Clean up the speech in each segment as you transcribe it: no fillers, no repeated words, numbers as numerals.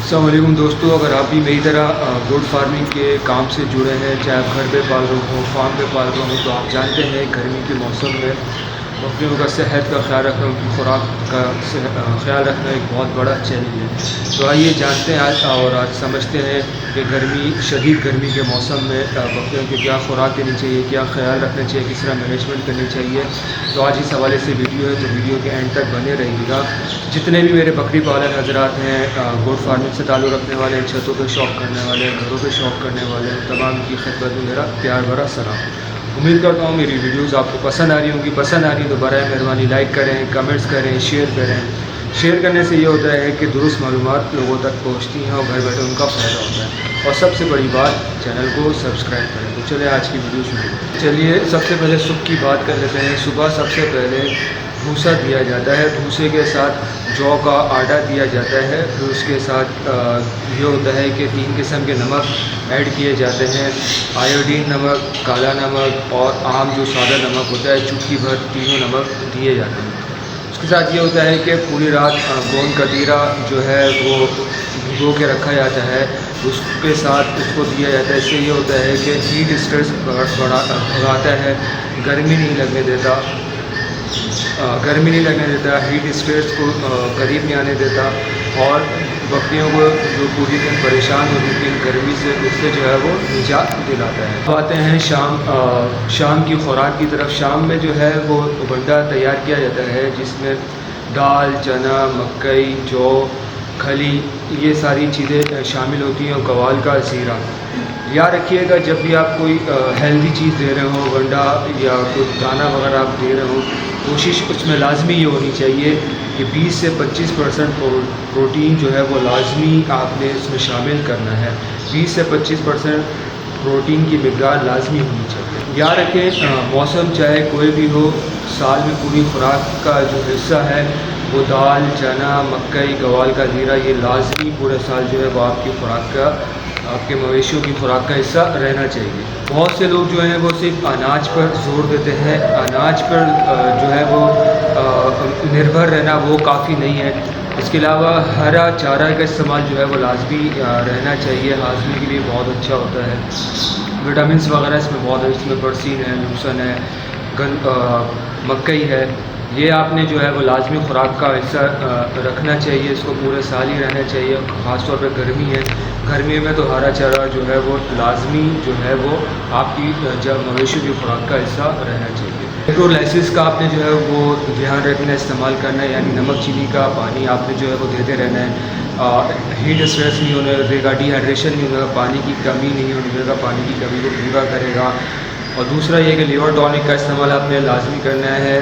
अस्सलाम वालेकुम दोस्तों, अगर आप भी मेरी तरह गोट फार्मिंग के काम से जुड़े हैं, चाहे आप घर पे पाल रहे हो, फार्म पे पाल रहे हो, तो आप जानते हैं गर्मी के मौसम में बकरियों का सेहत का ख्याल रखना, उनकी खुराक का ख्याल रखना एक बहुत बड़ा चैलेंज है। तो आइए जानते हैं आज समझते हैं कि शदीद गर्मी के मौसम में बकरियों की क्या खुराक देनी चाहिए, क्या ख्याल रखना चाहिए, किस तरह मैनेजमेंट करनी चाहिए। तो आज इस हवाले से वीडियो है, तो वीडियो के एंड तक बने रहिएगा। जितने भी मेरे बकरी पालन हजरात हैं, गोट फार्मिंग से ताल्लुक़ रखने वाले हैं, छतों पे शौक़ करने वाले हैं, घरों पे शौक़ करने वाले हैं, तमाम की खिदमत में मेरा प्यार भरा सलाम। उम्मीद करता हूँ मेरी वीडियोस आपको पसंद आ रही होंगी। पसंद आ रही है तो बराए मेहरबानी लाइक करें, कमेंट्स करें, शेयर करें। शेयर करने से ये होता है कि दुरुस्त मालूमात लोगों तक पहुँचती हैं और घर बैठे उनका फ़ायदा होता है। और सबसे बड़ी बात, चैनल को सब्सक्राइब करें। तो चलिए आज की वीडियो शुरू। चलिए सबसे पहले सुबह की बात कर लेते हैं। सुबह सबसे पहले भूसा दिया जाता है, भूसे के साथ जौ का आटा दिया जाता है। फिर उसके साथ ये होता है कि 3 किस्म के नमक ऐड किए जाते हैं, आयोडीन नमक, काला नमक और आम जो सादा नमक होता है, चुटकी भर तीनों नमक दिए जाते हैं। उसके साथ ये होता है कि पूरी रात गोंद कतीरा जो है वो भिगो के रखा जाता है, उसके साथ उसको दिया जाता है। इससे ये होता है कि हीट स्ट्रेस भगाता है, गर्मी नहीं लगने देता, हीट स्ट्रेस को करीब नहीं आने देता। और बकरियों को जो पूरी दिन परेशान होती थी गर्मी से, उससे जो है वो निजात दिलाता है। अब आते हैं शाम की खुराक की तरफ। शाम में जो है वो वंडा तैयार किया जाता है, जिसमें दाल, चना, मकई, जौ, खली, ये सारी चीज़ें शामिल होती हैं और कवाल का ज़ीरा। याद रखिएगा, जब भी आप कोई हेल्दी चीज़ दे रहे हो, वंडा या कोई दाना वगैरह आप दे रहे हो, कोशिश उसमें लाजमी ये होनी चाहिए कि 20 से 25% प्रोटीन जो है वो लाजमी आपने इसमें शामिल करना है। 20 से 25% प्रोटीन की मिक़दार लाजमी होनी चाहिए। याद रखें, मौसम चाहे कोई भी हो, साल में पूरी खुराक का जो हिस्सा है वो दाल, चना, मकई, कवाल का ज़ीरा, ये लाजमी पूरे साल जो है वो आपकी खुराक का, आपके मवेशियों की खुराक का हिस्सा रहना चाहिए। बहुत से लोग जो हैं वो सिर्फ अनाज पर जोर देते हैं। अनाज पर जो है वो निर्भर रहना वो काफ़ी नहीं है। इसके अलावा हरा चारा का इस्तेमाल जो है वो लाजमी रहना चाहिए, हाज़मे के लिए बहुत अच्छा होता है। विटामिन्स वगैरह इसमें बहुत है, इसमें बरसीन है, लूसन है, मकई है, ये आपने जो है वो लाजमी खुराक का हिस्सा रखना चाहिए। इसको पूरे साल ही रहना चाहिए। ख़ास तौर पे गर्मी है, गर्मी में तो हरा चारा जो है वो लाजमी जो है वो आपकी जब मवेशियों की खुराक का हिस्सा रहना चाहिए। इलेक्ट्रोलाइसिस का आपने जो है वो ध्यान रखना, इस्तेमाल करना है, यानी नमक चीनी का पानी आपने जो है वो देते रहना है। हीट स्ट्रेस नहीं होने देगा, डिहाइड्रेशन नहीं होगा, पानी की कमी नहीं होने देगा, पानी की कमी को पूरा करेगा। और दूसरा ये कि लिवर टॉनिक का इस्तेमाल आपने लाजमी करना है,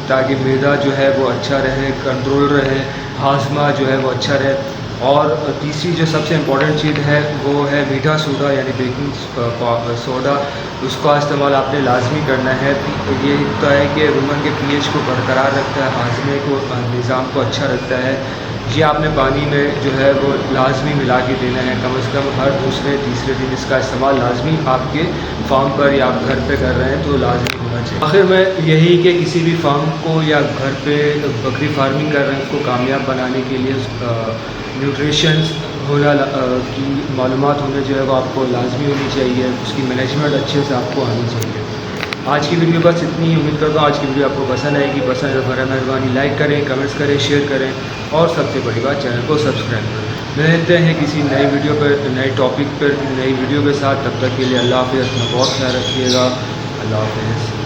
ताकि मैदा जो है वो अच्छा रहे, कंट्रोल रहे, हाजमा जो है वो अच्छा रहे। और तीसरी जो सबसे इम्पॉर्टेंट चीज़ है वो है मीठा सोडा, यानी बेकिंग सोडा, उसका इस्तेमाल आपने लाजमी करना है। ये होता है कि रूमन के pH को बरकरार रखता है, हाजमे को, निज़ाम को अच्छा रखता है। ये आपने पानी में जो है वो लाजमी मिला के देना है, कम से कम हर दूसरे तीसरे दिन इसका इस्तेमाल लाजमी आपके फार्म पर या आप घर पे कर रहे हैं तो लाजमी होना चाहिए। आखिर में यही कि किसी भी फार्म को या घर पे बकरी फार्मिंग कर रहे हैं उसको कामयाब बनाने के लिए न्यूट्रिशंस होना की मालूमात होने जो है वो आपको लाजमी होनी चाहिए, उसकी मैनेजमेंट अच्छे से आपको आनी चाहिए। आज की वीडियो बस इतनी ही। उम्मीद करता हूँ आज की वीडियो आपको पसंद आएगी। पसंद है तो बड़ा मेहरबानी लाइक करें, कमेंट्स करें, शेयर करें और सबसे बड़ी बात, चैनल को सब्सक्राइब करें। मिलते हैं किसी नई वीडियो पर, नए टॉपिक पर, नई वीडियो के साथ। तब तक के लिए अल्लाह हाफ़िज़। अपना बहुत ख्याल रखिएगा। अल्लाह हाफ़िज़।